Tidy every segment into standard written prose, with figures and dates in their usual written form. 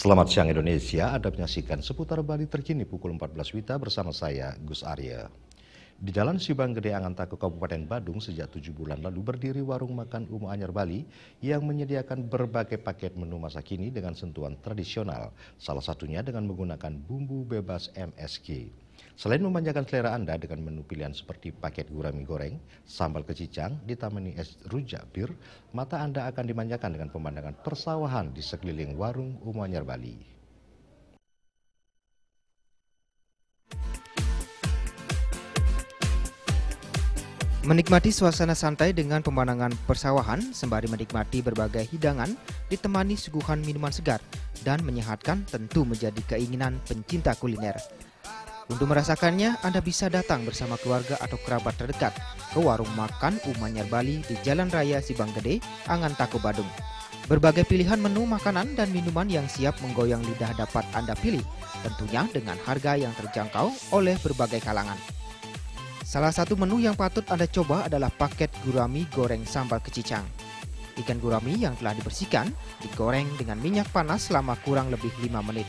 Selamat siang Indonesia, Anda menyaksikan seputar Bali terkini pukul 14 WITA bersama saya, Gus Arya. Di Jalan Sibang Gede Angantaku, Kabupaten Badung, sejak 7 bulan lalu berdiri warung makan Umu Anyar Bali yang menyediakan berbagai paket menu masa kini dengan sentuhan tradisional, salah satunya dengan menggunakan bumbu bebas MSG. Selain memanjakan selera Anda dengan menu pilihan seperti paket gurami goreng, sambal kecicang, ditemani es rujak bir, mata Anda akan dimanjakan dengan pemandangan persawahan di sekeliling warung Umu Anyar Bali. Menikmati suasana santai dengan pemandangan persawahan sembari menikmati berbagai hidangan ditemani suguhan minuman segar dan menyehatkan tentu menjadi keinginan pencinta kuliner. Untuk merasakannya, Anda bisa datang bersama keluarga atau kerabat terdekat ke warung makan Umu Anyar Bali di Jalan Raya Sibang Gede, Angantaku, Badung. Berbagai pilihan menu makanan dan minuman yang siap menggoyang lidah dapat Anda pilih, tentunya dengan harga yang terjangkau oleh berbagai kalangan. Salah satu menu yang patut Anda coba adalah paket gurami goreng sambal kecicang. Ikan gurami yang telah dibersihkan, digoreng dengan minyak panas selama kurang lebih 5 menit.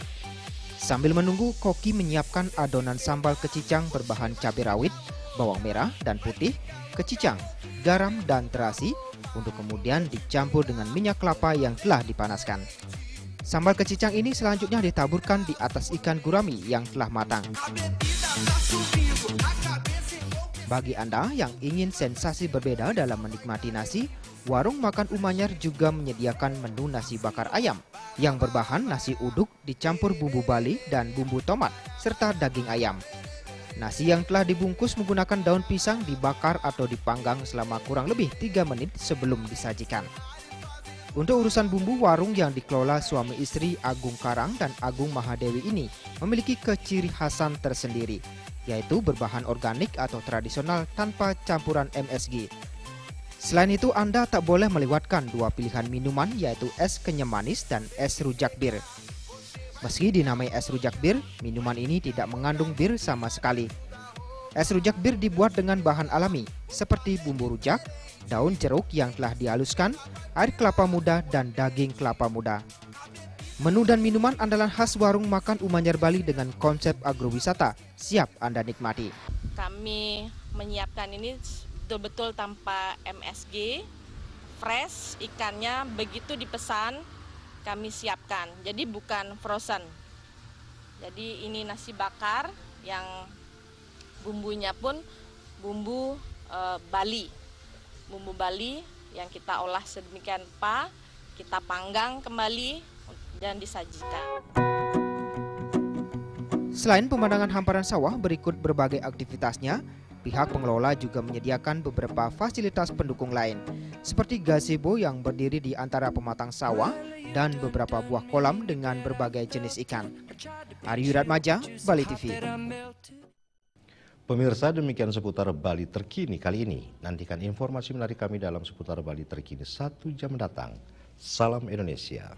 Sambil menunggu, koki menyiapkan adonan sambal kecicang berbahan cabai rawit, bawang merah dan putih, kecicang, garam dan terasi untuk kemudian dicampur dengan minyak kelapa yang telah dipanaskan. Sambal kecicang ini selanjutnya ditaburkan di atas ikan gurami yang telah matang. Bagi Anda yang ingin sensasi berbeda dalam menikmati nasi, warung makan Umu Anyar juga menyediakan menu nasi bakar ayam yang berbahan nasi uduk dicampur bumbu Bali dan bumbu tomat serta daging ayam. Nasi yang telah dibungkus menggunakan daun pisang dibakar atau dipanggang selama kurang lebih 3 menit sebelum disajikan. Untuk urusan bumbu, warung yang dikelola suami istri Agung Karang dan Agung Mahadewi ini memiliki keciri khasan tersendiri, yaitu berbahan organik atau tradisional tanpa campuran MSG. Selain itu, Anda tak boleh melewatkan dua pilihan minuman, yaitu es kenyam manis dan es rujak bir. Meski dinamai es rujak bir, minuman ini tidak mengandung bir sama sekali. Es rujak bir dibuat dengan bahan alami, seperti bumbu rujak, daun jeruk yang telah dihaluskan, air kelapa muda, dan daging kelapa muda. Menu dan minuman andalan khas warung makan Umu Anyar Bali dengan konsep agrowisata siap Anda nikmati. Kami menyiapkan ini betul-betul tanpa MSG, fresh, ikannya begitu dipesan kami siapkan, jadi bukan frozen. Jadi ini nasi bakar yang bumbunya pun bumbu Bali, bumbu Bali yang kita olah sedemikian rupa, kita panggang kembali dan disajikan. Selain pemandangan hamparan sawah berikut berbagai aktivitasnya, pihak pengelola juga menyediakan beberapa fasilitas pendukung lain, seperti gazebo yang berdiri di antara pematang sawah dan beberapa buah kolam dengan berbagai jenis ikan. Aryu Ratmaja, Bali TV. Pemirsa, demikian seputar Bali terkini kali ini. Nantikan informasi menarik kami dalam seputar Bali terkini 1 jam mendatang. Salam Indonesia.